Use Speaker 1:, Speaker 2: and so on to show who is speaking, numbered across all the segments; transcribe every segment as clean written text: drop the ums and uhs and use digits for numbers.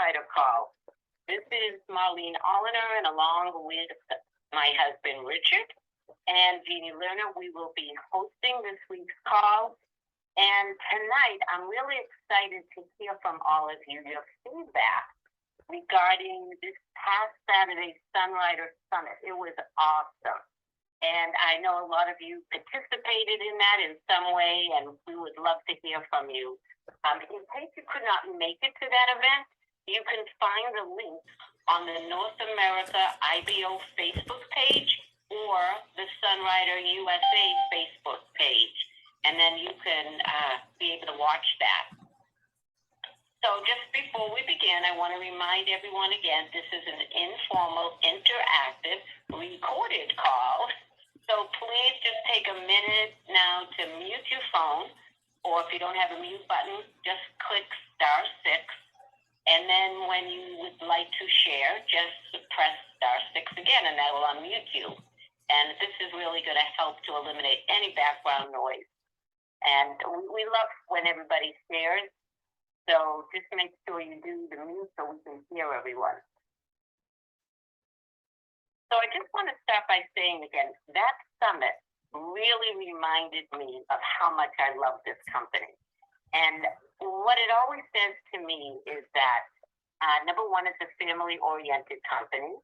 Speaker 1: Sunrider Call. This is Marlene Olliner, and along with my husband Richard and Jeannie Lerner, we will be hosting this week's call. And tonight, I'm really excited to hear from all of you your feedback regarding this past Saturday's Sunrider Summit. It was awesome. And I know a lot of you participated in that in some way, and we would love to hear from you. In case you could not make it to that event, you can find the link on the North America IBO Facebook page or the Sunrider USA Facebook page. And then you can be able to watch that. So just before we begin, I want to remind everyone again, this is an informal, interactive, recorded call. So please just take a minute now to mute your phone, or if you don't have a mute button, just click *6. And then when you would like to share, just press *6 again, and that will unmute you. And this is really going to help to eliminate any background noise. And we love when everybody shares, so just make sure you do the mute so we can hear everyone. So I just want to start by saying again, that summit really reminded me of how much I love this company. And what it always says to me is that, number one, it's a family-oriented company.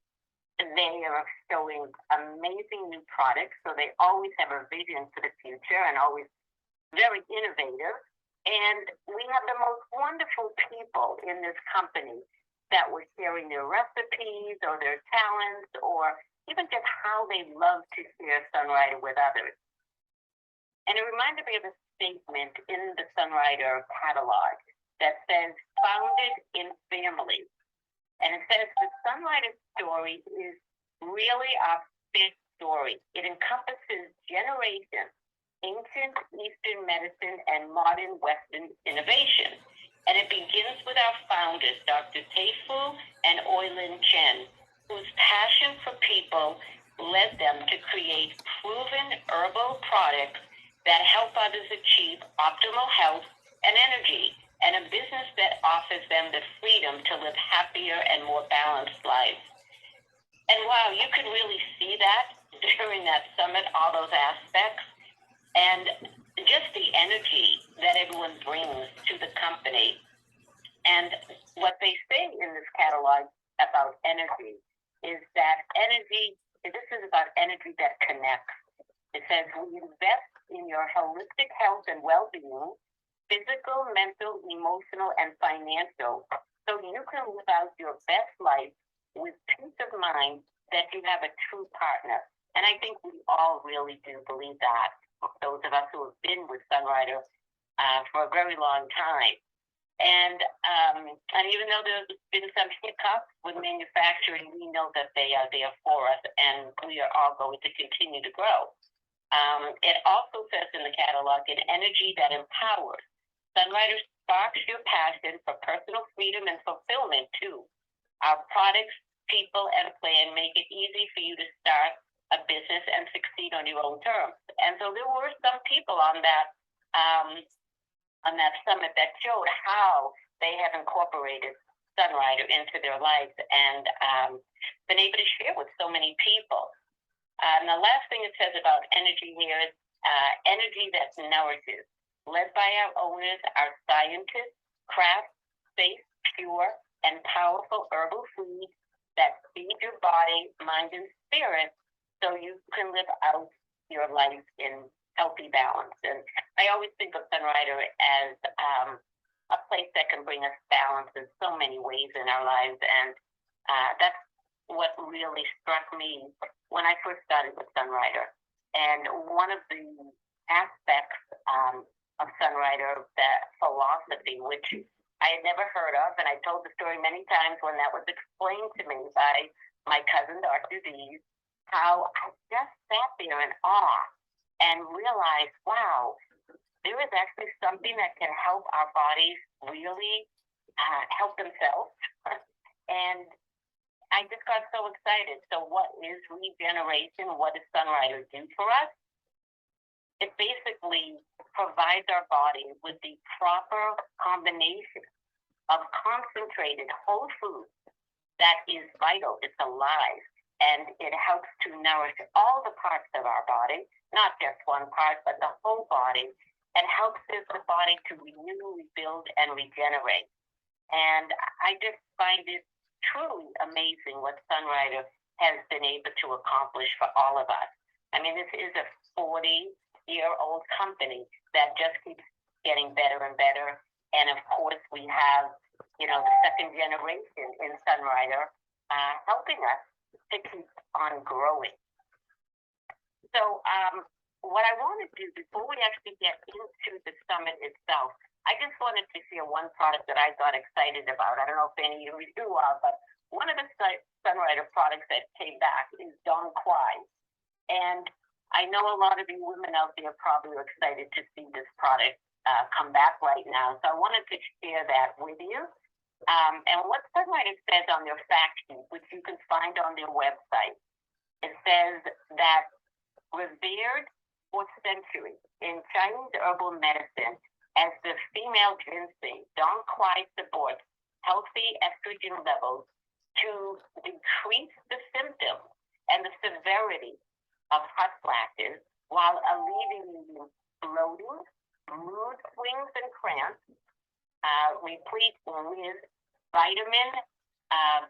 Speaker 1: They are showing amazing new products, so they always have a vision for the future and always very innovative. And we have the most wonderful people in this company that were sharing their recipes or their talents or even just how they love to share Sunrider with others. And it reminded me of a statement in the Sunrider catalog that says, founded in family. And it says the Sunrider story is really our big story. It encompasses generations, ancient Eastern medicine and modern Western innovation. And it begins with our founders, Dr. Teifu and Oilin Chen, whose passion for people led them to create proven herbal products that help others achieve optimal health and energy, and a business that offers them the freedom to live happier and more balanced lives. And wow, you could really see that during that summit, all those aspects, and just the energy that everyone brings to the company. And what they say in this catalog about energy is that energy, this is about energy that connects. It says, we invest in your holistic health and well-being, physical, mental, emotional, and financial, so you can live out your best life with peace of mind that you have a true partner. And I think we all really do believe that, those of us who have been with Sunrider for a very long time. And even though there's been some hiccups with manufacturing, we know that they are there for us, and we are all going to continue to grow. It also says in the catalog, an energy that empowers. Sunrider sparks your passion for personal freedom and fulfillment, too. Our products, people, and plan make it easy for you to start a business and succeed on your own terms. And so there were some people on that summit that showed how they have incorporated Sunrider into their lives and been able to share with so many people. And the last thing it says about energy here is energy that nourishes, led by our owners, our scientists, craft, safe, pure, and powerful herbal foods that feed your body, mind, and spirit, so you can live out your life in healthy balance. And I always think of Sunrider as a place that can bring us balance in so many ways in our lives. And that's what really struck me when I first started with Sunrider. And one of the aspects of Sunrider, that philosophy, which I had never heard of, and I told the story many times when that was explained to me by my cousin, Dr. Dees, how I just sat there in awe and realized, wow, there is actually something that can help our bodies really help themselves. And I just got so excited. So what is regeneration? What does Sunrider do for us? It basically provides our body with the proper combination of concentrated whole food that is vital. It's alive, and it helps to nourish all the parts of our body, not just one part, but the whole body, and helps the body to renew, rebuild, and regenerate. And I just find it truly amazing what Sunrider has been able to accomplish for all of us. I mean, this is a 40-year-old company that just keeps getting better and better. And of course, we have, the second generation in Sunrider helping us to keep on growing. So what I want to do before we actually get into the summit itself, I just wanted to share one product that I got excited about. I don't know if any of you are, but one of the Sunrider products that came back is Dong Quai. And I know a lot of you women out there probably are excited to see this product come back right now. So I wanted to share that with you. And what Sunrider says on their fact sheet, which you can find on their website, it says that revered for centuries in Chinese herbal medicine as the female ginseng, Dong Quai supports healthy estrogen levels to decrease the symptoms and the severity of hot flashes while alleviating bloating, mood swings, and cramps, replete with vitamin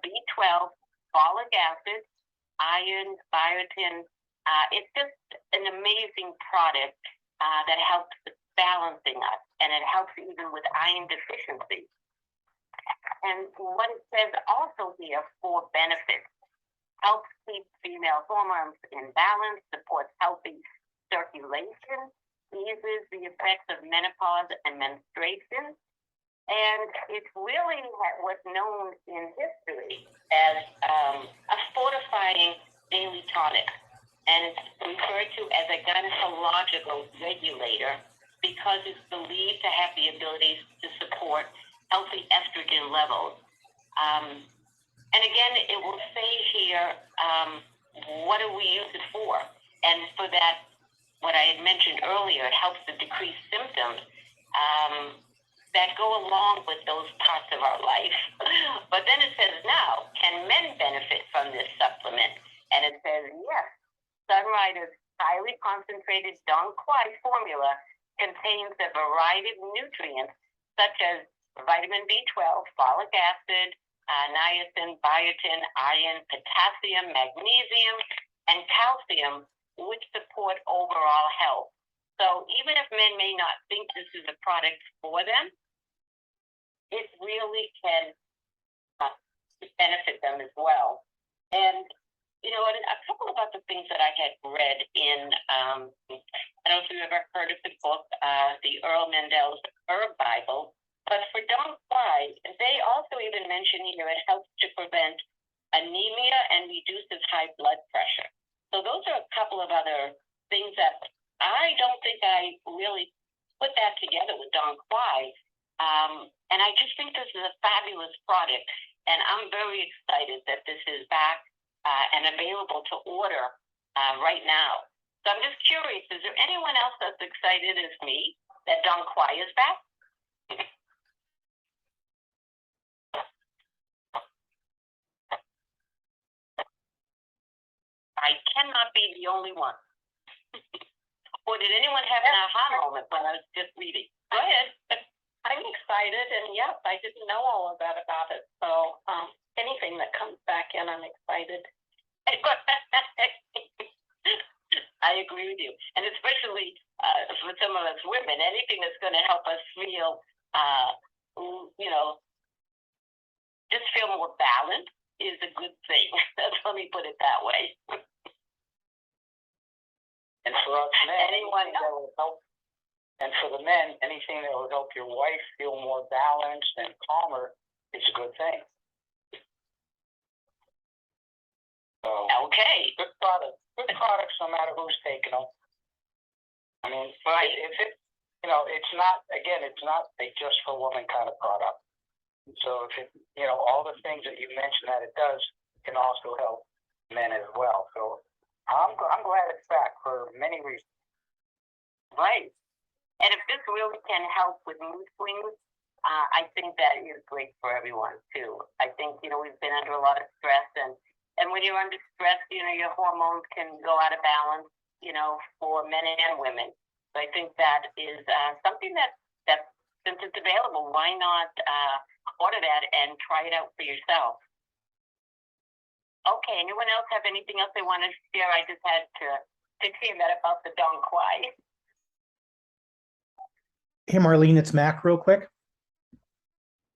Speaker 1: B12, folic acid, iron, biotin. It's just an amazing product that helps balancing us, and it helps even with iron deficiency. And what it says also here for benefits: helps keep female hormones in balance, supports healthy circulation, eases the effects of menopause and menstruation, and it's really what's known in history as a fortifying daily tonic, and it's referred to as a gynecological regulator because it's believed to have the ability to support healthy estrogen levels. And again, it will say here, what do we use it for? And for that, what I had mentioned earlier, it helps to decrease symptoms that go along with those parts of our life. But then it says, now, can men benefit from this supplement? And it says, yes. Sunrider's highly concentrated Dong Quai formula contains a variety of nutrients such as vitamin B12, folic acid, niacin, biotin, iron, potassium, magnesium, and calcium, which support overall health. So even if men may not think this is a product for them, it really can benefit them as well. And a couple of other things that I had read in, I don't know if you've ever heard of the book, the Earl Mendel's Herb Bible, but for Dong Quai, they also even mention here it helps to prevent anemia and reduces high blood pressure. So those are a couple of other things that I don't think I really put that together with Dong Quai. And I just think this is a fabulous product, and I'm very excited that this is back and available to order right now. So I'm just curious, is there anyone else that's excited as me that Dong Quai is back? I cannot be the only one. Or did anyone have an aha moment when I was just reading? Go ahead.
Speaker 2: I'm excited, and yes, I didn't know all of that about it. So anything that comes back in, I'm excited.
Speaker 1: I agree with you. And especially for some of us women, anything that's going to help us feel, just feel more balanced is a good thing. Let me put it that way.
Speaker 3: And for us men, anything that will help, and for the men, anything that will help your wife feel more balanced and calmer is a good thing. So,
Speaker 1: okay.
Speaker 3: Good products no matter who's taking them. I mean,
Speaker 1: right.
Speaker 3: If it, it's not a just for women kind of product. So if it, all the things that you mentioned that it does can also help men as well. So I'm glad it's back for many reasons.
Speaker 1: Right. And if this really can help with mood swings, I think that is great for everyone too. I think, we've been under a lot of stress, and when you're under stress, your hormones can go out of balance, for men and women. So I think that is something that since it's available, why not order that and try it out for yourself? Okay, anyone else have anything else they want to share? I just had to hear that about the Dong Quai.
Speaker 4: Hey, Marlene, it's Mac real quick.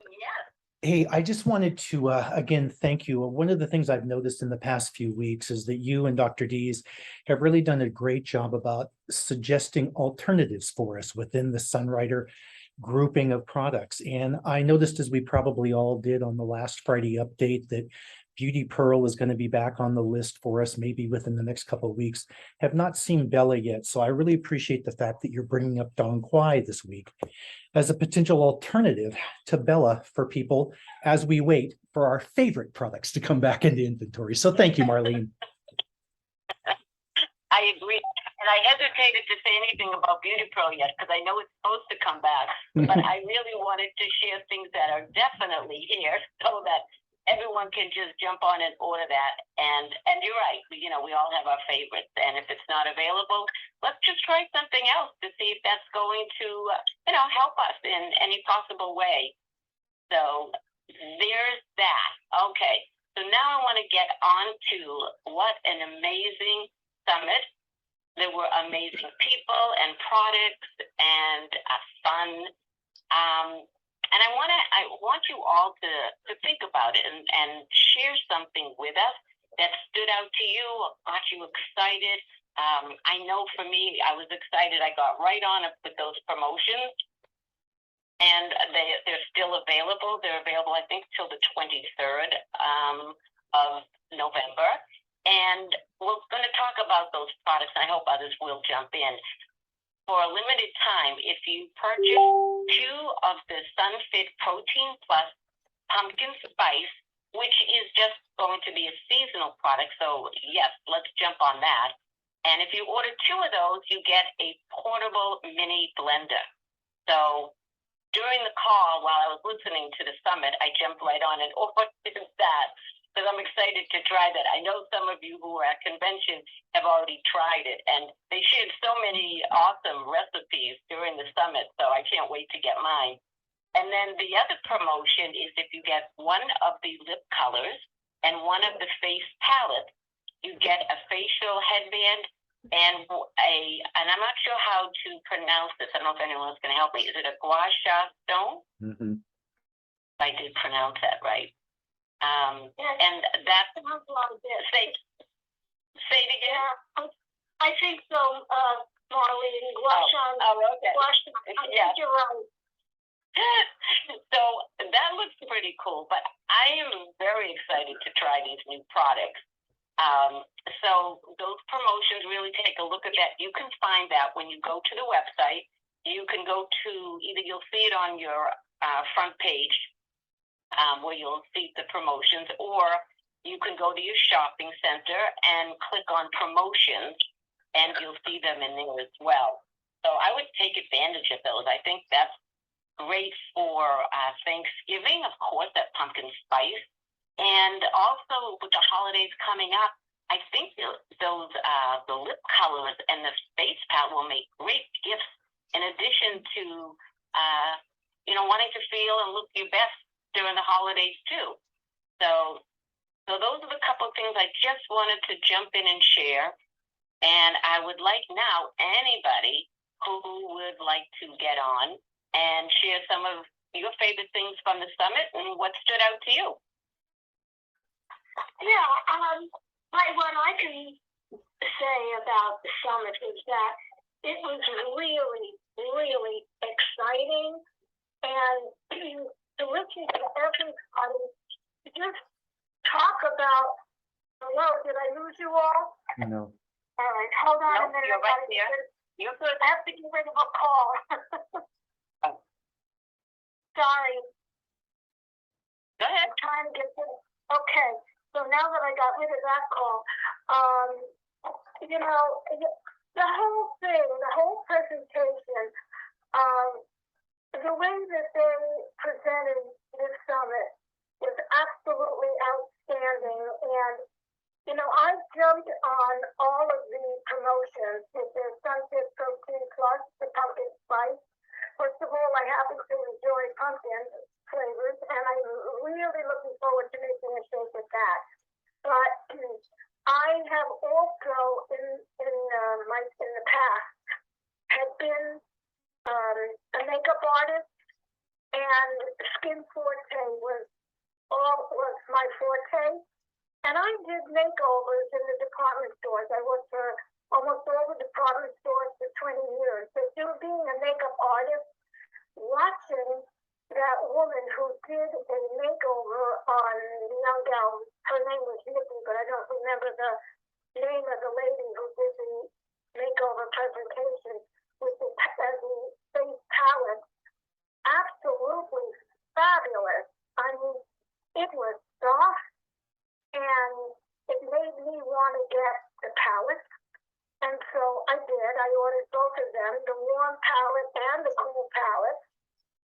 Speaker 1: Yes.
Speaker 4: Hey, I just wanted to, again, thank you. One of the things I've noticed in the past few weeks is that you and Dr. Dees have really done a great job about suggesting alternatives for us within the Sunwriter grouping of products. And I noticed, as we probably all did on the last Friday update, that Beauty Pearl is going to be back on the list for us, maybe within the next couple of weeks. Have not seen Bella yet, so I really appreciate the fact that you're bringing up Dong Quai this week as a potential alternative to Bella for people as we wait for our favorite products to come back into inventory. So thank you, Marlene.
Speaker 1: I agree. And I hesitated to say anything about Beauty Pearl yet because I know it's supposed to come back. But I really wanted to share things that are definitely here so that everyone can just jump on and order that. And you're right. We all have our favorites. And if it's not available, let's just try something else to see if that's going to, help us in any possible way. So there's that. Okay. So now I want to get on to what an amazing summit. There were amazing people and products and fun. And I want you all to think about it and share something with us that stood out to you, got you excited. I know for me, I was excited. I got right on it with those promotions, and they're still available. They're available, I think, till the 23rd of November. And we're going to talk about those products. I hope others will jump in. For a limited time, if you purchase 2 of the Sunfit Protein Plus Pumpkin Spice, which is just going to be a seasonal product, so yes, let's jump on that. And if you order 2 of those, you get a portable mini blender. So during the call, while I was listening to the summit, I jumped right on and ordered that because I'm excited to try that. I know some of you who are at convention have already tried it, and they shared so many awesome recipes during the summit, so I can't wait to get mine. And then the other promotion is if you get 1 of the lip colors and 1 of the face palettes, you get a facial headband and I'm not sure how to pronounce this. I don't know if anyone's going to help me. Is it a gua sha stone?
Speaker 4: Mm-hmm.
Speaker 1: I did pronounce that right. And that sounds like this. Say it again.
Speaker 2: Yeah, I think so, Marlene. Guashan.
Speaker 1: Okay.
Speaker 2: Guashan. I think you're right.
Speaker 1: So that looks pretty cool, but I am very excited to try these new products. So those promotions, really take a look at that. You can find that when you go to the website. You can go to either you'll see it on your front page where you'll see the promotions, or you can go to your shopping center and click on promotions and you'll see them in there as well. So I would take advantage of those. I think that's great for Thanksgiving, of course, that pumpkin spice. And also with the holidays coming up, I think those the lip colors and the face palette will make great gifts in addition to wanting to feel and look your best during the holidays too. So those are the couple of things I just wanted to jump in and share. And I would like now anybody who would like to get on and share some of your favorite things from the summit and what stood out to you.
Speaker 2: Yeah, what I can say about the summit is that it was really, really exciting, and to listen to everybody just talk about. Hello, did I lose you all?
Speaker 4: No.
Speaker 2: All right, hold on a minute.
Speaker 1: You're right there. You're good.
Speaker 2: I have to get rid of a call. Sorry.
Speaker 1: Go ahead.
Speaker 2: I'm trying to get rid of. Okay, so now that I got rid of that call, the whole thing, the whole presentation, the way that they presented this summit was absolutely outstanding. And, you know, I jumped on all of the promotions with the Sunset Protein Plus, the pumpkin spice. First of all, I happen to enjoy pumpkin flavors, and I'm really looking forward to making a shake with that. But I have also in the past had been a makeup artist, and Skin Forte was my forte. And I did makeovers in the department stores. I worked for almost all the department stores for 20 years. So being a makeup artist, watching that woman who did a makeover on the young gal, her name was Nikki, but I don't remember the name of the lady who did the makeover presentation with the face palette. Absolutely fabulous. I mean, it was soft, and it made me want to get the palette. And so I did. I ordered both of them, the warm palette and the cool palette.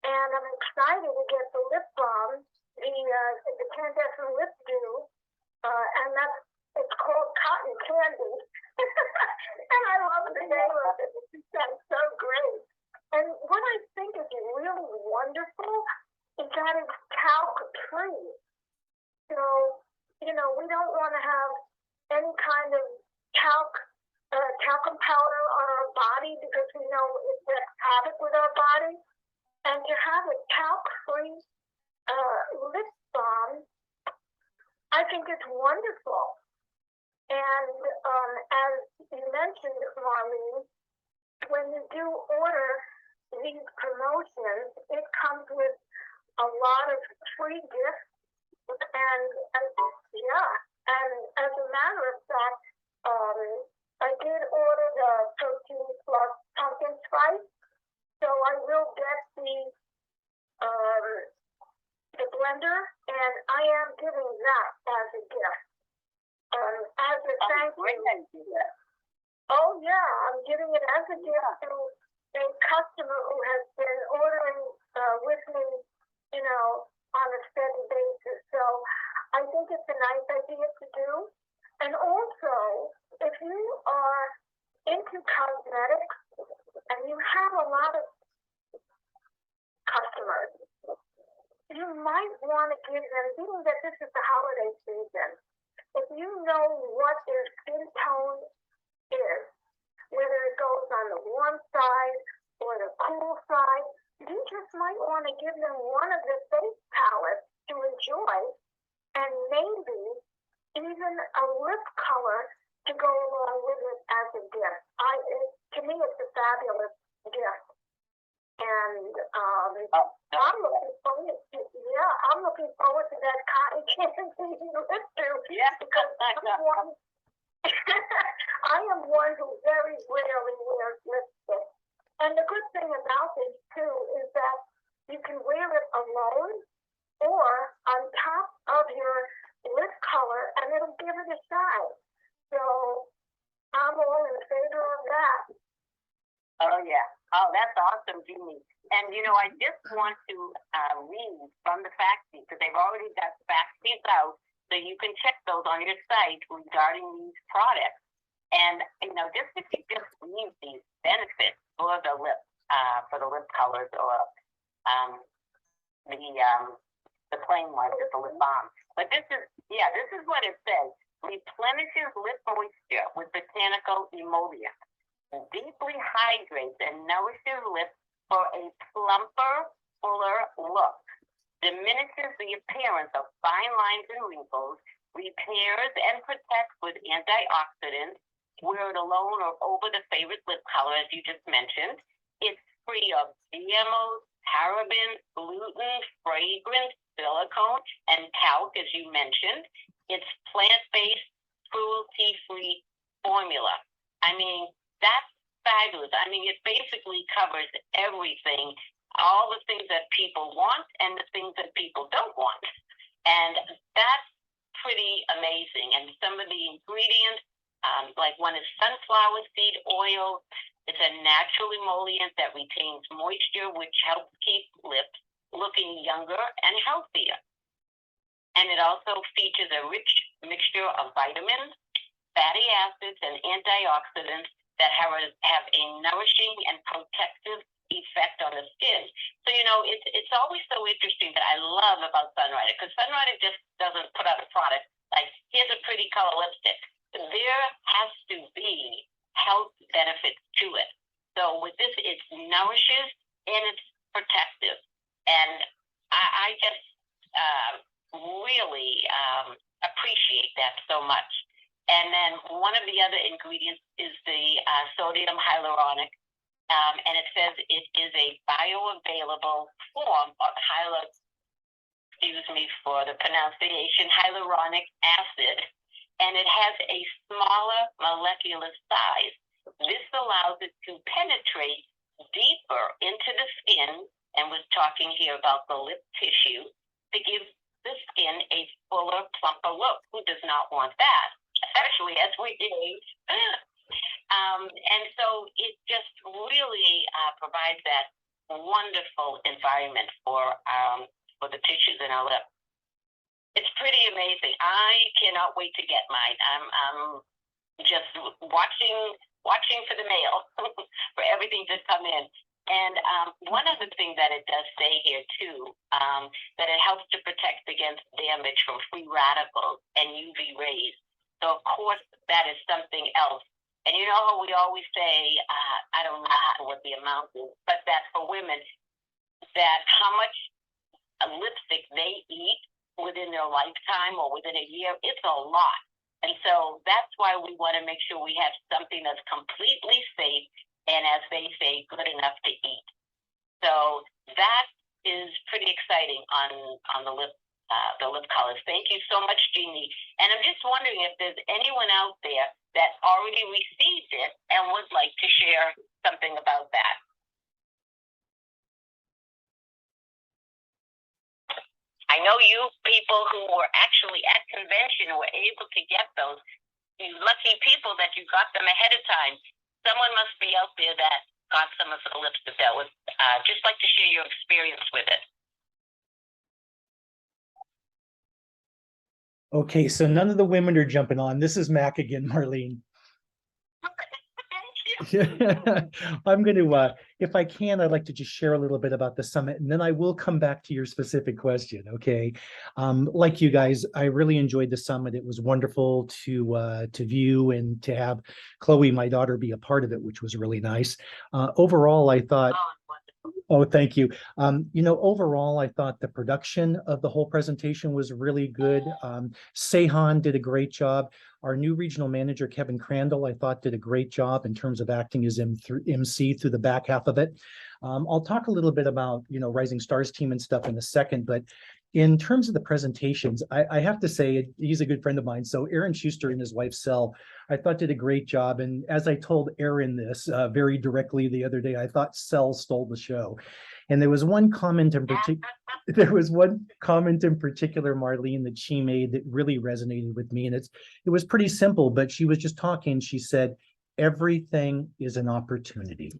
Speaker 2: And I'm excited to get the lip balm, the Kandesn lip dew, and it's called Cotton Candy. And I love the name of it. That's so great. And what I think is really wonderful is that it's talc free. So, you know, we don't want to have any kind of talcum powder on our body because we know it wreaks havoc with our body. And to have a talc-free lip balm, I think it's wonderful. And as you mentioned, Marlene, when you do order these promotions, it comes with a lot of free gifts. And as a matter of fact, I did order the Protein Plus pumpkin spice, so I will get the blender, and I am giving that as a gift. As a thank you. Oh yeah, I'm giving it as a gift to a customer who has been ordering with me, you know, on a steady basis. So I think it's a nice idea to do. And also, if you are into cosmetics and you have a lot of customers, you might want to give them, being that this is the holiday season, if you know what their skin tone is, whether it goes on the warm side or the cool side, you just might want to give them one of the face palettes to enjoy, and maybe even a lip color to go along with it as a gift. To me, it's a fabulous gift. And I'm looking forward to that cotton candy lip dew.
Speaker 1: Yeah,
Speaker 2: because I am one who very rarely wears lipstick. And the good thing about this too is that you can wear it alone or on top of your lip color, and it'll give it a shine. So I'm all in favor of that.
Speaker 1: Oh yeah. Oh, that's awesome, Jeannie. And you know, I just want to read from the fact sheet because they've already got fact sheets out, so you can check those on your site regarding these products. And you know, just if you just read these benefits for the lip colors, or the plain ones, just the lip balm. But this is what it says: replenishes lip moisture with botanical emollient, deeply hydrates and nourishes lips for a plumper, fuller look, diminishes the appearance of fine lines and wrinkles, repairs and protects with antioxidants. Wear it alone or over the favorite lip color, as you just mentioned. It's free of GMOs, parabens, gluten, fragrance, silicone, and talc, as you mentioned. It's plant-based, cruelty-free formula. I mean, that's fabulous. I mean, it basically covers everything, all the things that people want and the things that people don't want. And that's pretty amazing. And some of the ingredients, like one is sunflower seed oil. It's It's a natural emollient that retains moisture, which helps keep lips looking younger and healthier. And it also features a rich mixture of vitamins, fatty acids, and antioxidants that have a nourishing and protective effect on the skin. So, you know, it's always so interesting that I love about Sunrider, because Sunrider just doesn't put out a product like, here's a pretty color lipstick. There has to be health benefits to it. So with this, it nourishes and it's protective. And I just really appreciate that so much. And then one of the other ingredients is the sodium hyaluronic. And it says it is a bioavailable form of hyaluronic acid, and it has a smaller molecular size. This allows it to penetrate deeper into the skin, and we're talking here about the lip tissue, to give the skin a fuller, plumper look. Who does not want that, especially as we age? And so it just really provides that wonderful environment for the tissues in our lip. It's pretty amazing. I cannot wait to get mine. I'm just watching for the mail for everything to come in. And one other thing that it does say here too, that it helps to protect against damage from free radicals and UV rays. So of course that is something else. And you know how we always say, I don't know what the amount is, but that for women, that how much lipstick they eat within their lifetime or within a year, it's a lot. And so that's why we want to make sure we have something that's completely safe and, as they say, good enough to eat. So that is pretty exciting on the lip colors. Thank you so much, Jeannie. And I'm just wondering if there's anyone out there that already received it and would like to share something about that. I know you people who were actually at convention were able to get those. You lucky people that you got them ahead of time. Someone must be out there that got some of the lipstick that would just like to share your experience with it.
Speaker 4: Okay, so none of the women are jumping on. This is Mac again, Marlene. I'm going to, if I can, I'd like to just share a little bit about the summit, and then I will come back to your specific question. Okay. Like you guys, I really enjoyed the summit. It was wonderful to view and to have Chloe, my daughter, be a part of it, which was really nice. Overall, I thought, oh, thank you. You know, overall, I thought the production of the whole presentation was really good. Sehan did a great job. Our new regional manager, Kevin Crandall, I thought did a great job in terms of acting as MC through the back half of it. I'll talk a little bit about, you know, Rising Stars team and stuff in a second, but in terms of the presentations, I have to say he's a good friend of mine. So Aaron Schuster and his wife, Sel, I thought did a great job. And as I told Aaron this very directly the other day, I thought Sel stole the show. And there was one comment in particular, Marlene, that she made that really resonated with me. And it was pretty simple, but she was just talking. She said, everything is an opportunity.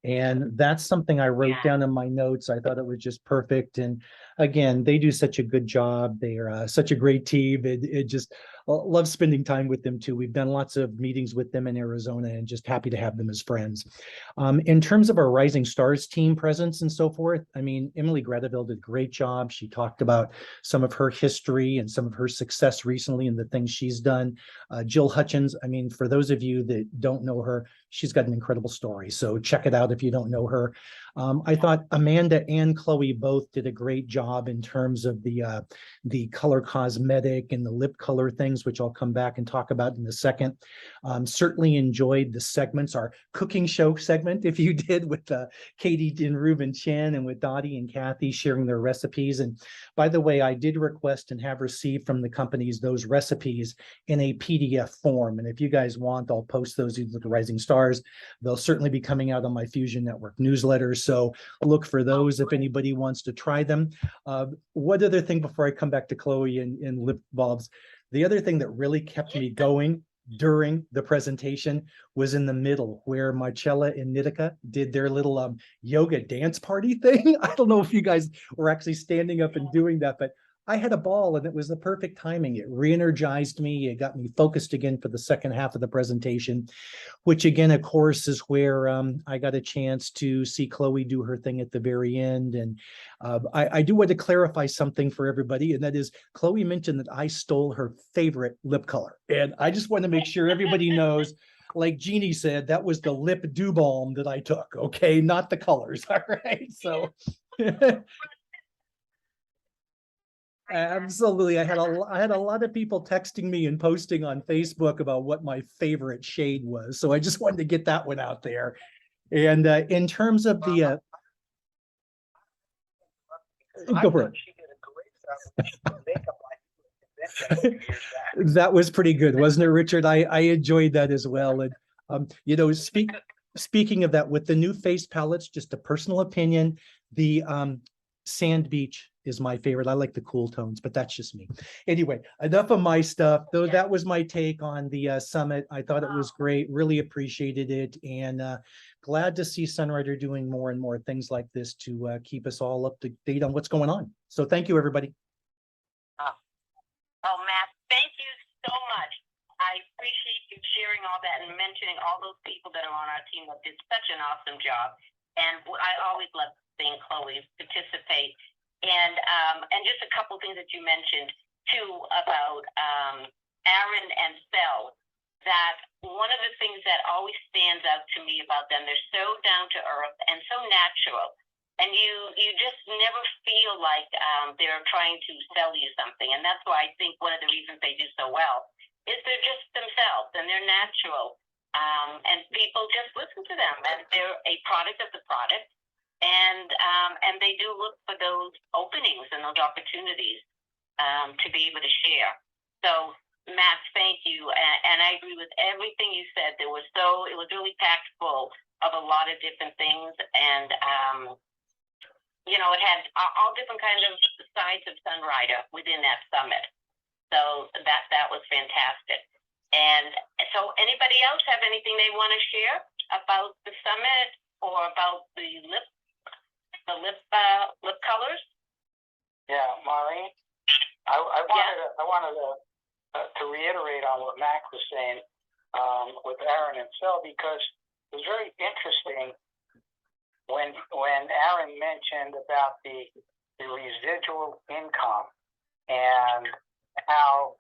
Speaker 4: And that's something I wrote down in my notes. I thought it was just perfect. And again, they do such a good job. They are such a great team. It just love spending time with them too. We've done lots of meetings with them in Arizona and just happy to have them as friends. In terms of our Rising Stars team presence and so forth, I mean, Emily Gradeville did a great job. She talked about some of her history and some of her success recently and the things she's done. Jill Hutchins, I mean, for those of you that don't know her, she's got an incredible story. So check it out if you don't know her. I thought Amanda and Chloe both did a great job in terms of the color cosmetic and the lip color things, which I'll come back and talk about in a second. Certainly enjoyed the segments, our cooking show segment, if you did, with Katie and Ruben Chen and with Dottie and Kathy sharing their recipes. And by the way, I did request and have received from the companies those recipes in a PDF form. And if you guys want, I'll post those either to Rising Stars. They'll certainly be coming out on my Fusion Network newsletters. So look for those if anybody wants to try them. One other thing before I come back to Chloe and lip bulbs, the other thing that really kept me going during the presentation was in the middle where Marcella and Nitika did their little yoga dance party thing. I don't know if you guys were actually standing up and doing that, but I had a ball and it was the perfect timing. It re-energized me. It got me focused again for the second half of the presentation, which again, of course, is where I got a chance to see Chloe do her thing at the very end. And I do want to clarify something for everybody, and that is Chloe mentioned that I stole her favorite lip color. And I just want to make sure everybody knows, like Jeannie said, that was the lip dew balm that I took, okay? Not the colors, all right? So absolutely. I had a lot of people texting me and posting on Facebook about what my favorite shade was. So I just wanted to get that one out there. And in terms of the go for it.
Speaker 3: She did a great job with makeup like
Speaker 4: That was pretty good, wasn't it, Richard? I enjoyed that as well. And you know, speaking of that, with the new face palettes, just a personal opinion, the Sand Beach is my favorite. I like the cool tones, but that's just me. Anyway, enough of my stuff. Though that was my take on the summit. I thought it was great. Really appreciated it, and glad to see Sunrider doing more and more things like this to keep us all up to date on what's going on. So thank you, everybody.
Speaker 1: Oh, Matt, thank you so much. I appreciate you sharing all that and mentioning all those people that are on our team that did such an awesome job. And I always love seeing Chloe participate. And just a couple things that you mentioned too about Aaron and Sel. That one of the things that always stands out to me about them, they're so down to earth and so natural. And you just never feel like they're trying to sell you something. And that's why I think one of the reasons they do so well is they're just themselves and they're natural. And people just listen to them, and they're a product of the product. And they do look for those openings and those opportunities to be able to share. So, Matt, thank you. And I agree with everything you said. It was really packed full of a lot of different things. And you know, it had all different kinds of sides of Sunrider within that summit. So that was fantastic. And so anybody else have anything they want to share about the summit or about the lip colors?
Speaker 3: Yeah, Maureen, I wanted to reiterate on what Mac was saying with Aaron and Sel, because it was very interesting when Aaron mentioned about the residual income and how,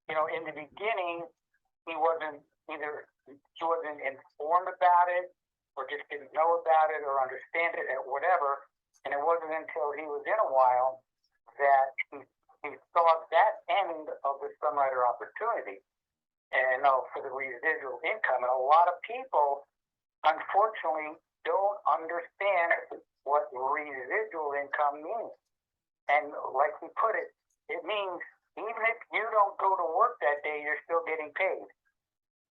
Speaker 3: you know, in the beginning he wasn't informed about it or just didn't know about it or understand it or whatever. And it wasn't until he was in a while that he saw that end of the Sunrider opportunity, and for the residual income. And a lot of people, unfortunately, don't understand what residual income means. And like we put it, it means even if you don't go to work that day, you're still getting paid,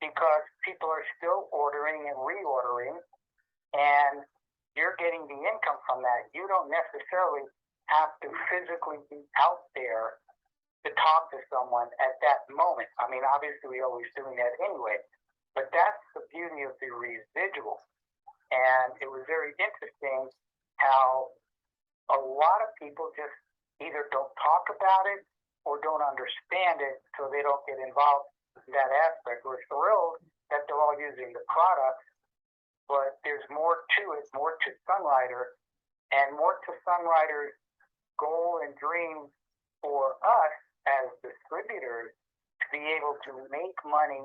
Speaker 3: because people are still ordering and reordering, and you're getting the income from that. You don't necessarily have to physically be out there to talk to someone at that moment. I mean, obviously we're always doing that anyway, but that's the beauty of the residual. And it was very interesting how a lot of people just either don't talk about it or don't understand it, so they don't get involved in that aspect. We're thrilled that they're all using the product, but there's more to it, more to Sunrider, and more to Sunrider's goal and dream for us as distributors to be able to make money,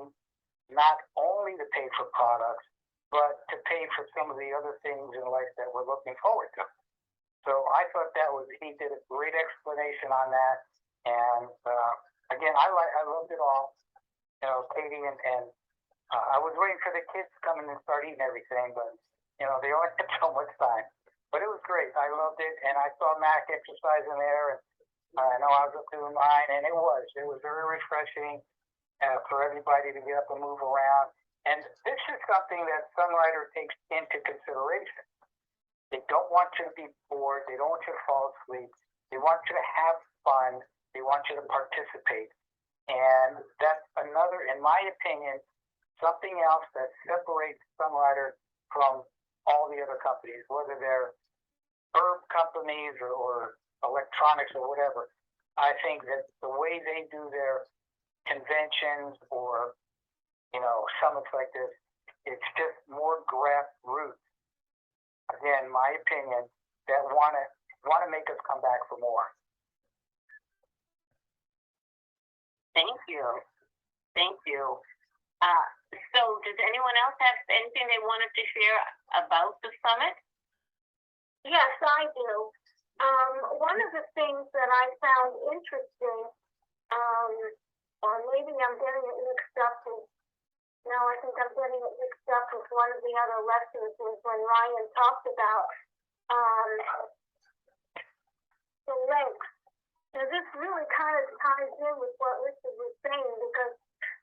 Speaker 3: not only to pay for products, but to pay for some of the other things in life that we're looking forward to. So I thought he did a great explanation on that. And again, I loved it all. You know, Katie and I was waiting for the kids to come in and start eating everything, but you know, they only had so much time. But it was great. I loved it, and I saw Mac exercising there, and I know I was up doing mine, and it was very refreshing for everybody to get up and move around. And this is something that Sunrider takes into consideration. They don't want you to be bored. They don't want you to fall asleep. They want you to have fun. They want you to participate. And that's another, in my opinion, something else that separates Sunrider from all the other companies, whether they're herb companies or electronics or whatever. I think that the way they do their conventions or, summits like this, it's just more grassroots. Again, my opinion, that want to make us come back for more.
Speaker 1: Thank you. Thank you. So does anyone else have anything they wanted to share about the summit?
Speaker 2: Yes, I do. One of the things that I found interesting, or maybe I'm getting it mixed up with, no, I think I'm getting it mixed up with one of the other lessons was when Ryan talked about the length. Now this really kind of ties in with what Richard was saying, because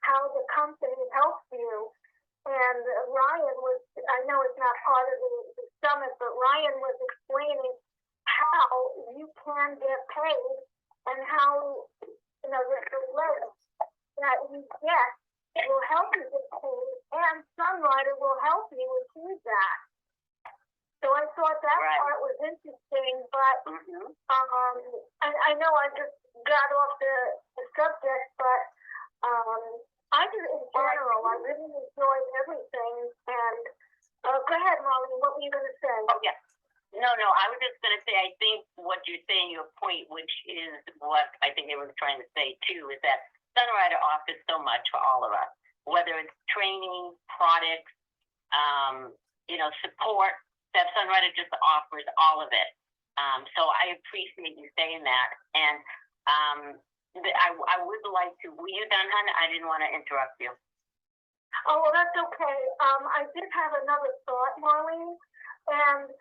Speaker 2: how the company helps you. And Ryan was, I know it's not part of the summit, but Ryan was explaining how you can get paid and how, the length that you get will help you get paid, and Sunrider will help you achieve that. So I thought that
Speaker 1: Right.
Speaker 2: part was interesting, but I know I just got off the subject, but I just, in general, I really enjoyed everything. And go ahead, Molly, what were you going to say?
Speaker 1: Oh, yeah. No, I was just going to say, I think what you're saying, your point, which is what I think everyone's trying to say too, is that Sunrider offers so much for all of us, whether it's training, products, support, that Sunrider just offers all of it. So I appreciate you saying that. And I would like to, were you done, hon? I didn't want to interrupt you.
Speaker 2: Oh, well, that's okay. I did have another thought, Marlene. And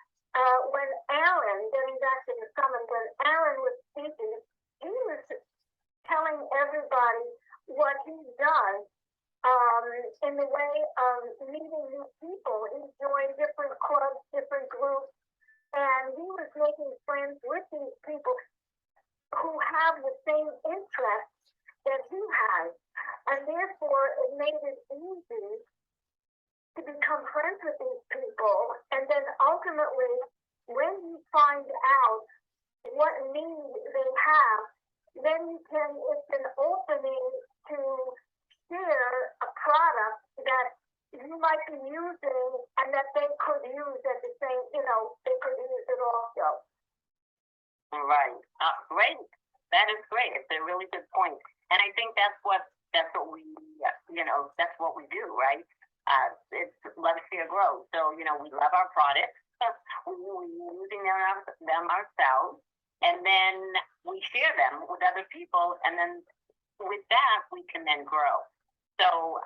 Speaker 2: when Aaron, getting back to the summit, when Aaron was speaking, he was telling everybody what he's done in the way of meeting new people. He joined different clubs, different groups, and he was making friends with these people who have the same interests that he has. And therefore, it made it easy to become friends with these people. And then ultimately, when you find out what need they have, then it's an opening to share a product that you might be using and that they could use at the same, they could use it also.
Speaker 1: Right. Great. That is great. It's a really good point. And I think that's what we, that's what we do, right? It's love, share, grow. So, we love our products. We're using them ourselves, and then we share them with other people, and then with that, we can then grow. So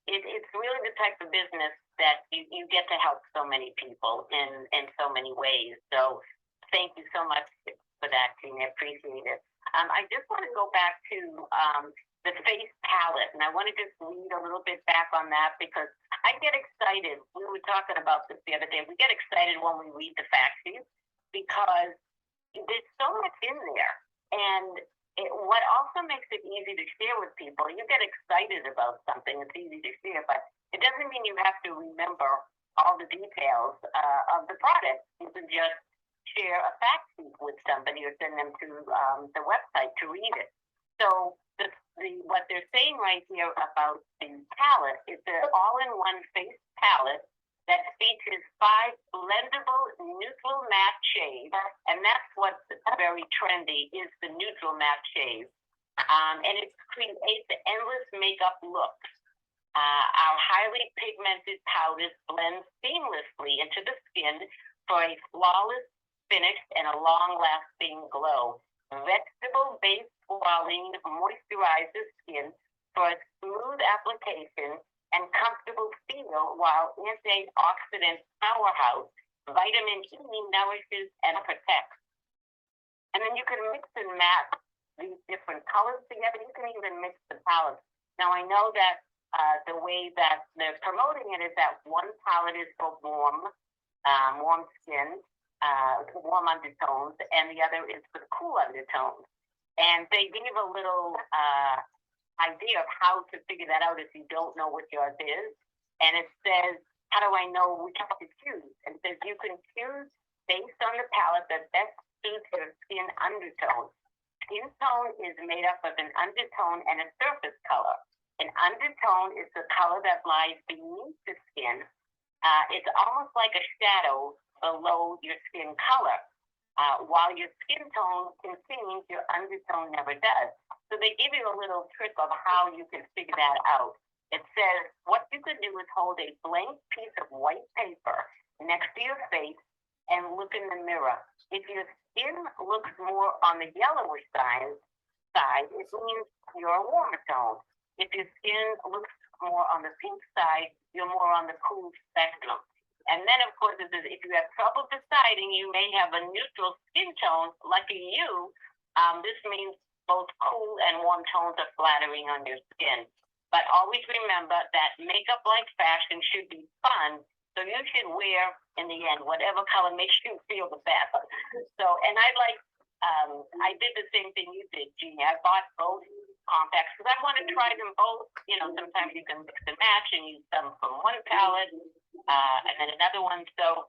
Speaker 1: it's really the type of business that you get to help so many people in so many ways. So thank you so much for that, Tina. I appreciate it. I just want to go back to the face palette, and I want to just read a little bit back on that, because I get excited. We were talking about this the other day. We get excited when we read the fact sheet, because there's so much in there. And what also makes it easy to share with people, you get excited about something, it's easy to share, but it doesn't mean you have to remember all the details of the product. You can just share a fact sheet with somebody or send them to the website to read it. So what they're saying right here about the palette is an all-in-one face palette that features 5 blendable neutral matte shades, and that's what's very trendy, is the neutral matte shades. And it creates endless makeup looks. Our highly pigmented powders blend seamlessly into the skin for a flawless finish and a long-lasting glow. Vegetable-based squalene moisturizes skin for a smooth application and comfortable feel, while antioxidant powerhouse vitamin E nourishes and protects. And then you can mix and match these different colors together. You can even mix the palettes. Now I know that the way that they're promoting it is that one palette is for warm skin, warm undertones, and the other is for cool undertones. And they give a little idea of how to figure that out if you don't know what yours is. And it says, how do I know which one to choose? And it says you can choose based on the palette that best suits your skin undertone. Skin tone is made up of an undertone and a surface color. An undertone is the color that lies beneath the skin. It's almost like a shadow below your skin color. While your skin tone can change, your undertone never does. So they give you a little trick of how you can figure that out. It says what you can do is hold a blank piece of white paper next to your face and look in the mirror. If your skin looks more on the yellowish side, it means you're a warmer tone. If your skin looks more on the pink side, you're more on the cool spectrum. And then, of course, it says if you have trouble deciding, you may have a neutral skin tone. Lucky you, this means both cool and warm tones are flattering on your skin. But always remember that makeup, like fashion, should be fun. So you should wear, in the end, whatever color makes you feel the best. So, and I did the same thing you did, Jeannie. I bought both compacts because I want to try them both. You know, sometimes you can mix and match and use some from one palette and then another one. So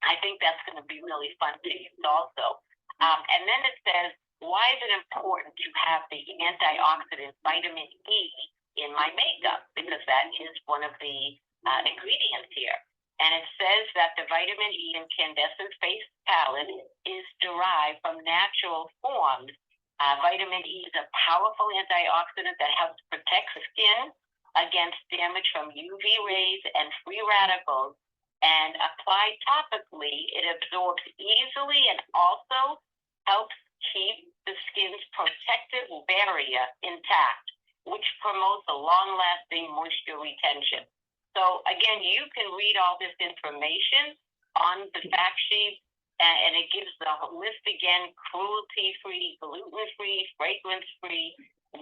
Speaker 1: I think that's going to be really fun to use also. And then it says, why is it important to have the antioxidant vitamin E in my makeup? Because that is one of the ingredients here. And it says that the vitamin E in Kandesn face palette is derived from natural forms. Vitamin E is a powerful antioxidant that helps protect the skin against damage from UV rays and free radicals. And applied topically, it absorbs easily and also helps keep the skin's protective barrier intact, which promotes a long-lasting moisture retention. So again, you can read all this information on the fact sheet, and it gives the list again: cruelty-free, gluten-free, fragrance-free,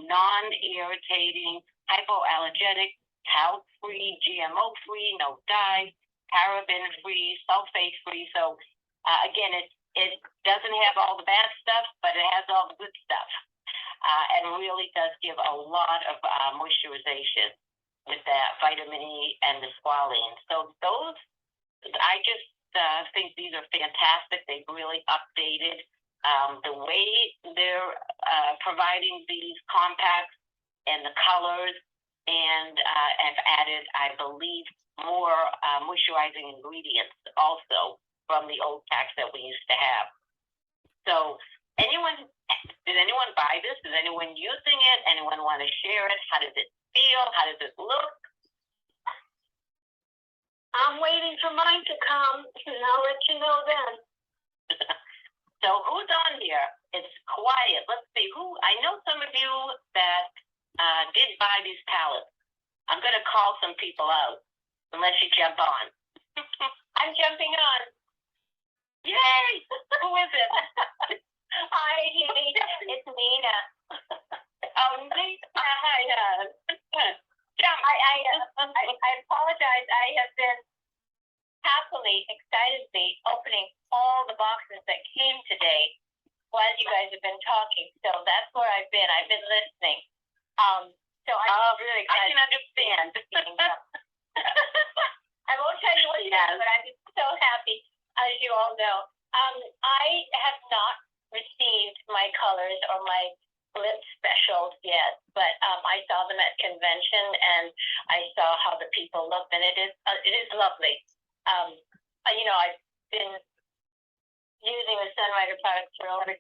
Speaker 1: non-irritating, hypoallergenic, talc-free, GMO-free, no dyes, paraben-free, sulfate-free. So again, it doesn't have all the bad stuff, but it has all the good stuff, and really does give a lot of moisturization with that vitamin E and the squalene. So those, I just think these are fantastic. They've really updated the way they're providing these compacts and the colors, and have added, I believe, more moisturizing ingredients also from the old packs that we used to have. So did anyone buy this? Is anyone using it? Anyone want to share it? How does it feel? How does it look?
Speaker 2: I'm waiting for mine to come, and I'll let you know then.
Speaker 1: So who's on here? It's quiet. Let's see who. I know some of you that did buy these palettes. I'm going to call some people out unless you jump on.
Speaker 2: I'm jumping on.
Speaker 1: Yay! Who is it?
Speaker 2: Hi, Jeannie. It's Nina.
Speaker 1: Oh, Nina. Hi. Jump.
Speaker 2: I apologize. I have been happily, excitedly opening all the boxes that came today while you guys have been talking. So that's where I've been. I've been listening. So I'm really excited.
Speaker 1: I can understand.
Speaker 2: I won't tell you what it is, but I'm just so happy, as you all know. I have not received my colors or my lip specials yet, but I saw them at convention and I saw how the people looked, and it is lovely. I've been using the Sunrider products for over 22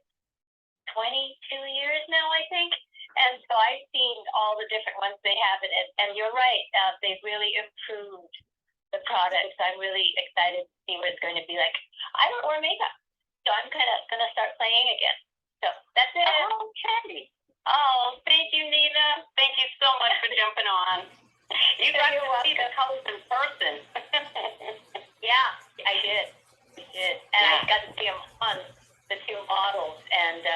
Speaker 2: years now, I think, and so I've seen all the different ones they have, and you're right, they've really improved the products. I'm really excited to see what it's going to be like. I don't wear makeup, so I'm kind of going to start playing again. So that's it.
Speaker 1: Okay. Oh, thank you, Nina. Thank you so much for jumping on. You got to see the colors in person.
Speaker 2: Yeah, I did. And I got to see them on the two models, and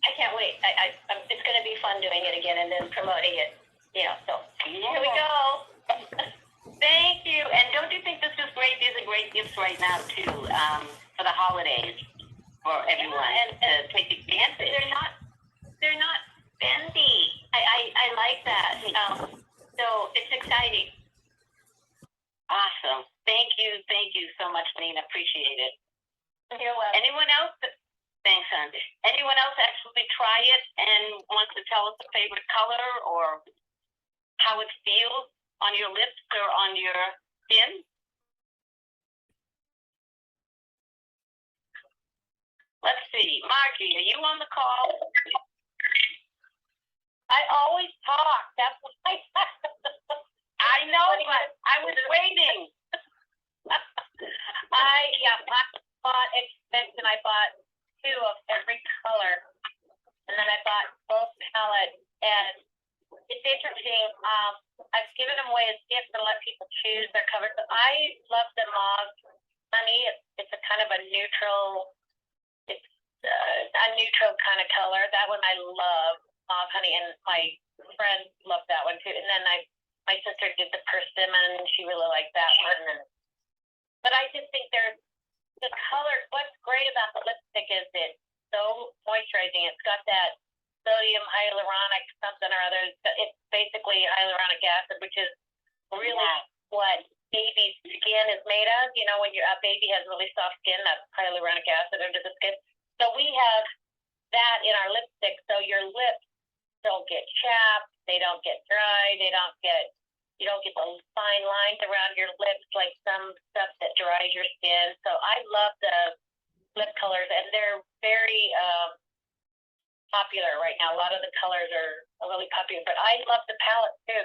Speaker 2: I can't wait. It's going to be fun doing it again and then promoting it. So here we go.
Speaker 1: Thank you. And don't you think this is great? These are great gifts right now, too, for the holidays for everyone to take advantage.
Speaker 2: They're not bendy. I
Speaker 1: it and wants to tell us a favorite color or how it feels on your lips or on your skin? Let's see. Margie, are you on the call?
Speaker 2: I always talk. That's what
Speaker 1: I know, but I was waiting.
Speaker 2: I bought extension. I bought 2 of every color, and then I bought both palettes. And it's interesting. I've given them away as gifts to let people choose their colors. But I love the mauve honey. It's a kind of a neutral. It's a neutral kind of color. That one I love, mauve honey, and my friend loved that one too. And then my sister did the persimmon. She really liked that one. But I just think there's the color. What's great about the lipstick is it's so moisturizing. It's got that sodium hyaluronic something or other. It's basically hyaluronic acid, which is really what baby's skin is made of. You know, when a baby has really soft skin, that's hyaluronic acid under the skin. So we have that in our lipstick. So your lips don't get chapped. They don't get dry. You don't get those fine lines around your lips like some stuff that dries your skin. So I love the lip colors, and they're very popular right now. A lot of the colors are really popular, but I love the palette too.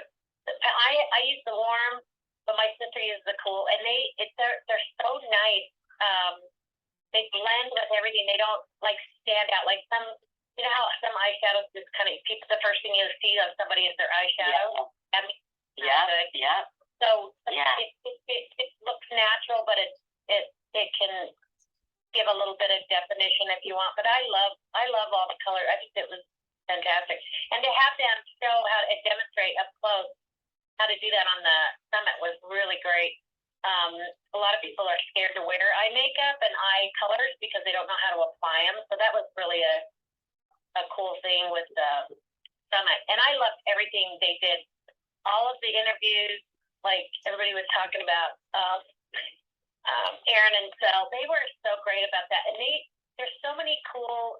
Speaker 2: I use the warm, but my sister uses the cool, and they're so nice. They blend with everything. They don't like stand out like some. You know how some eyeshadows just kind of the first thing you see on somebody is their eyeshadow.
Speaker 1: Yeah.
Speaker 2: I mean,
Speaker 1: Yeah.
Speaker 2: So
Speaker 1: Yeah.
Speaker 2: it looks natural, but it can give a little bit of definition if you want. But I love all the color. I think it was fantastic, and to have them show how to demonstrate up close how to do that on the summit was really great. A lot of people are scared to wear eye makeup and eye colors because they don't know how to apply them. So that was really a cool thing with the summit, and I loved everything they did. All of the interviews, like everybody was talking about, Aaron and Sel, they were so great about that. And there's so many cool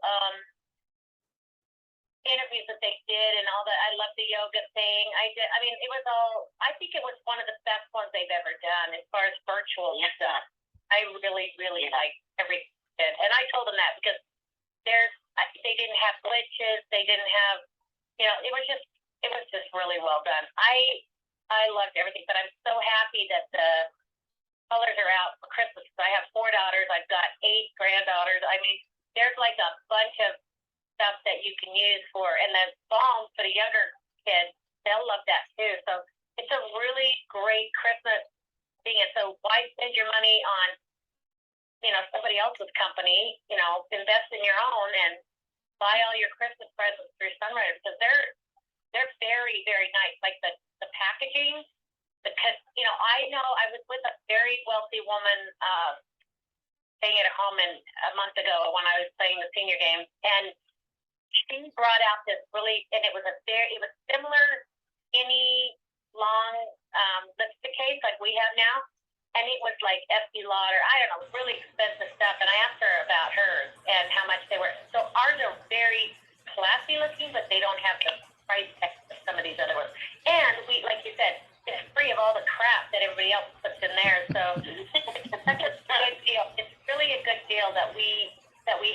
Speaker 2: interviews that they did, and all that. I love the yoga thing. I mean, it was all. I think it was one of the best ones they've ever done as far as virtual stuff. I really, really liked everything. And I told them that because they didn't have glitches. They didn't have, it was just really well done. I loved everything, but I'm so happy that the colors are out for Christmas. I have 4 daughters. I've got 8 granddaughters. I mean, there's like a bunch of stuff that you can use and the balms for the younger kids, they'll love that too. So it's a really great Christmas thing. And so why spend your money on, somebody else's company? Invest in your own and buy all your Christmas presents through Sunrise, because they're very, very nice. Like the packaging, because I know I was with a very wealthy woman staying at home a month ago when I was playing the senior game, and she brought out this and it was similar skinny long lipstick case like we have now, and it was like Estee Lauder, I don't know, really expensive stuff. And I asked her about hers and how much they were. So ours are very classy looking, but they don't have the price tag of some of these other ones. And we, like you said, it's free of all the crap that everybody else puts in there. So it's such a good deal. It's really a good deal that we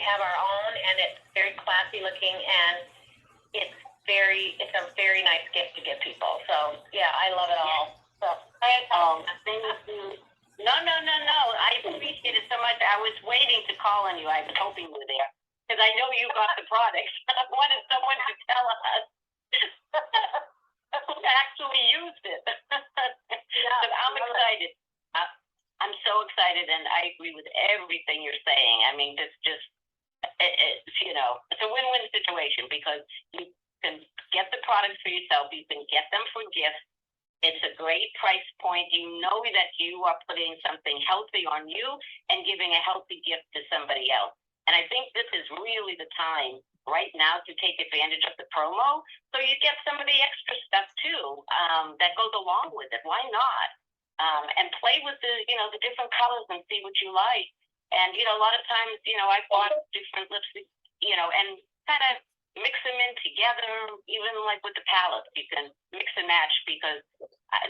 Speaker 2: have our own, and it's very classy looking, and it's a very nice gift to give people. So yeah, I love it all. So
Speaker 1: thank you. No. I appreciate it so much. I was waiting to call on you. I was hoping you were there because I know you got the products. I wanted someone to tell us who actually used it. But I'm excited. I'm so excited, and I agree with everything you're saying. I mean, it's a win-win situation because you can get the products for yourself. You can get them for gifts. It's a great price point. You know that you are putting something healthy on you and giving a healthy gift to somebody else. And I think this is really the time right now to take advantage of the promo, so you get some of the extra stuff too that goes along with it. Why not? And play with the different colors and see what you like. And a lot of times, I bought different lipsticks, and kind of mix them in together, even like with the palettes, you can mix and match because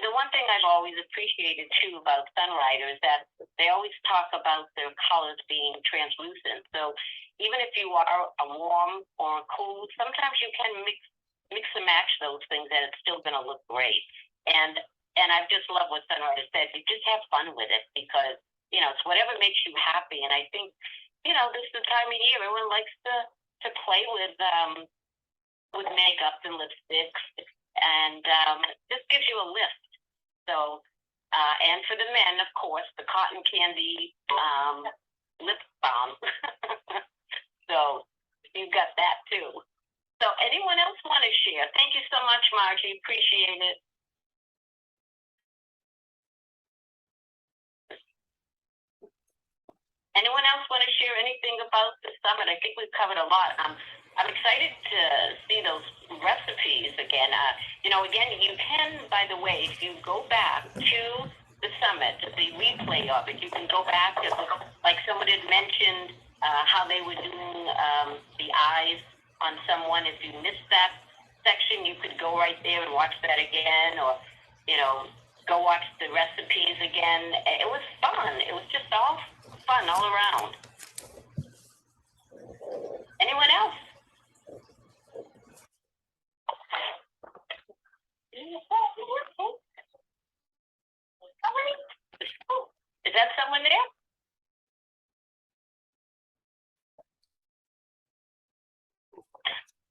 Speaker 1: the one thing I've always appreciated too about Sunrider is that they always talk about their colors being translucent. So even if you are a warm or a cool, sometimes you can mix and match those things and it's still going to look great. And I just love what Sunrider said. You just have fun with it because, you know, it's whatever makes you happy. And I think, you know, this is the time of year everyone likes to play with makeup and lipsticks, and this gives you a list. So, and for the men, of course, the cotton candy lip balm. So you've got that too. So anyone else want to share? Thank you so much, Margie. Appreciate it. Anyone else want to share anything about the summit? I think we've covered a lot. I'm excited to see those recipes again. You know, again, you can, by the way, if you go back to the summit, the replay of it, you can go back and look, like someone had mentioned how they were doing the eyes on someone. If you missed that section, you could go right there and watch that again, or, you know, go watch the recipes again. It was fun. It was just all fun all around. Anyone else? Is that someone there?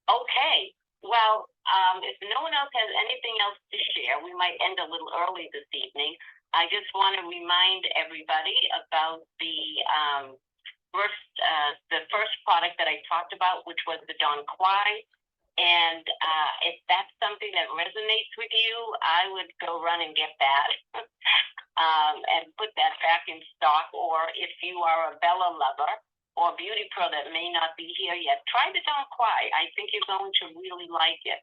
Speaker 1: Okay. Well, if no one else has anything else to share, we might end a little early this evening. I just want to remind everybody about the first product that I talked about, which was the Dong Quai. And if that's something that resonates with you, I would go run and get that and put that back in stock. Or if you are a Bella lover or beauty pro that may not be here yet, try the Dong Quai. I think you're going to really like it.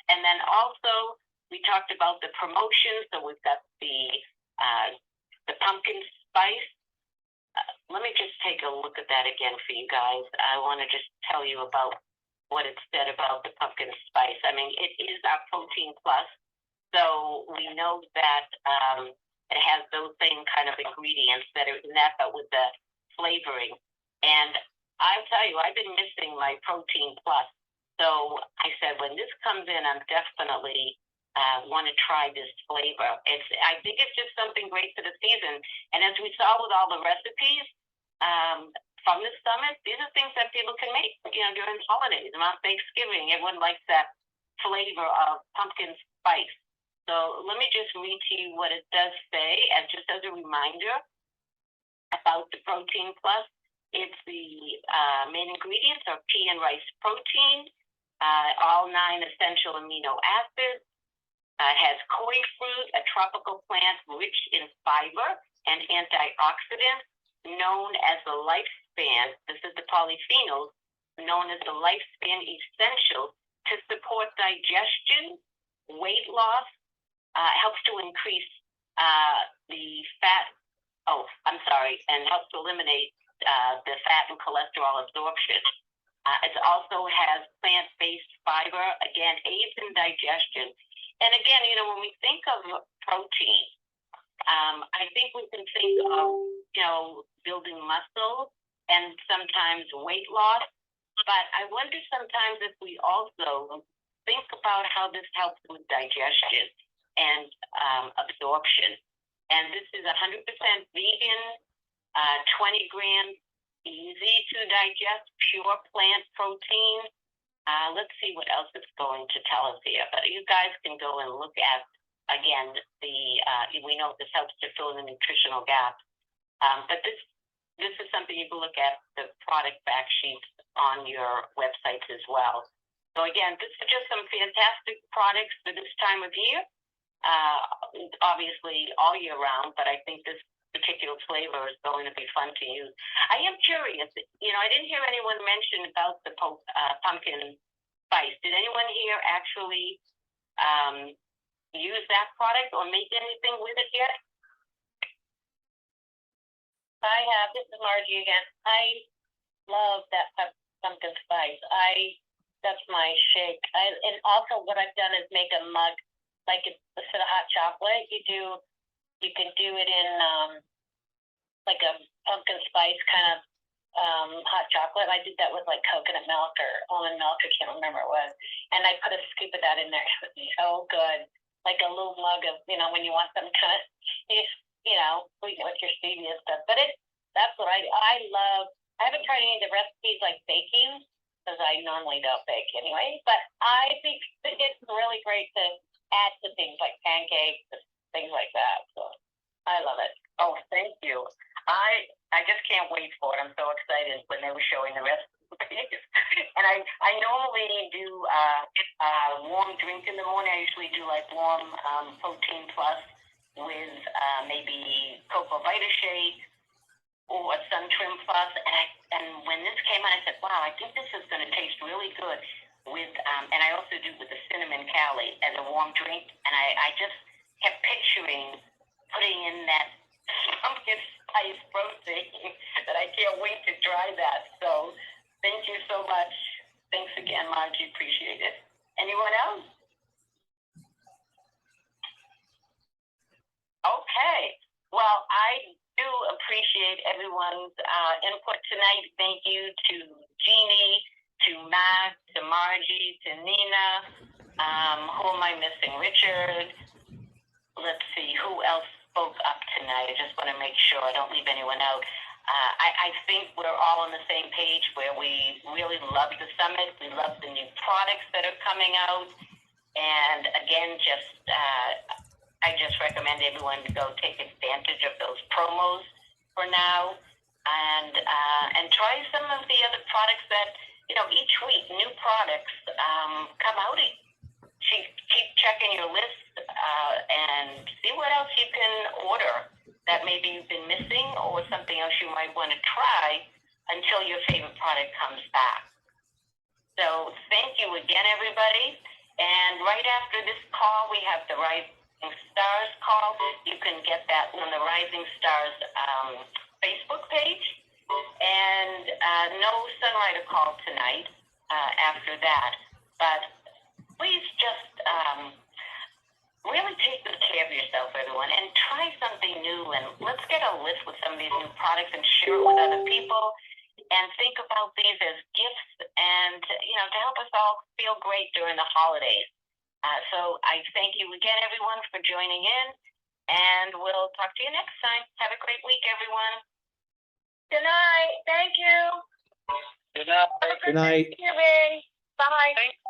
Speaker 1: And then also, we talked about the promotion. So we've got the pumpkin spice. Let me just take a look at that again for you guys. I want to just tell you about what it said about the pumpkin spice. I mean, it is our protein plus. So we know that it has those same kind of ingredients that are in that, but with the flavoring. And I'll tell you, I've been missing my protein plus. So I said, when this comes in, I'm definitely want to try this flavor. I think it's just something great for the season. And as we saw with all the recipes from this summit, these are things that people can make, you know, during holidays, around Thanksgiving. Everyone likes that flavor of pumpkin spice. So let me just read to you what it does say, and just as a reminder about the Protein Plus. It's the main ingredients are pea and rice protein, all 9 essential amino acids. Has koi fruit, a tropical plant rich in fiber and antioxidants, known as the lifespan. This is the polyphenols, known as the lifespan essentials to support digestion, weight loss, helps to increase the fat. And helps to eliminate the fat and cholesterol absorption. It also has plant-based fiber, again, aids in digestion. And again, you know, when we think of protein, I think we can think of, you know, building muscle and sometimes weight loss. But I wonder sometimes if we also think about how this helps with digestion and absorption. And this is 100% vegan, 20 grams, easy to digest, pure plant protein. Let's see what else it's going to tell us here. But you guys can go and look at, again, we know this helps to fill in the nutritional gap. But this is something you can look at, the product fact sheets on your websites as well. So again, this is just some fantastic products for this time of year. Obviously all year round, but I think this particular flavor is going to be fun to use. I am curious, you know, I didn't hear anyone mention about the pumpkin spice. Did anyone here actually use that product or make anything with it yet?
Speaker 5: I have. This is Margie again. I love that pumpkin spice. That's my shake. And also what I've done is make a mug, like instead of hot chocolate, you can do it in like a pumpkin spice kind of hot chocolate. I did that with like coconut milk or almond milk. I can't remember what. And I put a scoop of that in there. It was so good. Like a little mug of, when you want some kind of, sweeten with your stevia stuff. But that's what I love. I haven't tried any of the recipes like baking, because I normally don't bake anyway, but I think it's really great to add to things like pancakes, things like that. So I love it.
Speaker 1: Oh, thank you. I just can't wait for it. I'm so excited when they were showing the recipes. And I normally do warm drink in the morning. I usually do like warm protein plus with maybe cocoa vita shake or sun trim plus. And when this came out, I said, wow, I think this is going to taste really good with, and I also do with the cinnamon Cali as a warm drink. And I just kept picturing putting in that pumpkin spice protein that I can't wait to try that. So thank you so much. Thanks again, Margie. Appreciate it. Anyone else? Okay. Well, I do appreciate everyone's input tonight. Thank you to Jeannie, to Matt, to Margie, to Nina. Who am I missing? Richard. Let's see, who else spoke up tonight? I just want to make sure I don't leave anyone out. I think we're all on the same page where we really love the summit. We love the new products that are coming out. And again, I just recommend everyone to go take advantage of those promos for now, and try some of the other products that, each week new products come out. Keep checking your list and see what else you can order that maybe you've been missing, or something else you might want to try until your favorite product comes back. So thank you again, everybody. And right after this call, we have the Rising Stars call. You can get that on the Rising Stars Facebook page. And no Sunlighter call tonight after that. But please just really take good care of yourself, everyone, and try something new. And let's get a list with some of these new products and share it with other people. And think about these as gifts and, to help us all feel great during the holidays. So I thank you again, everyone, for joining in. And we'll talk to you next time. Have a great week, everyone.
Speaker 2: Good night. Thank you.
Speaker 3: Good night.
Speaker 4: Good night.
Speaker 2: Thanksgiving. Bye.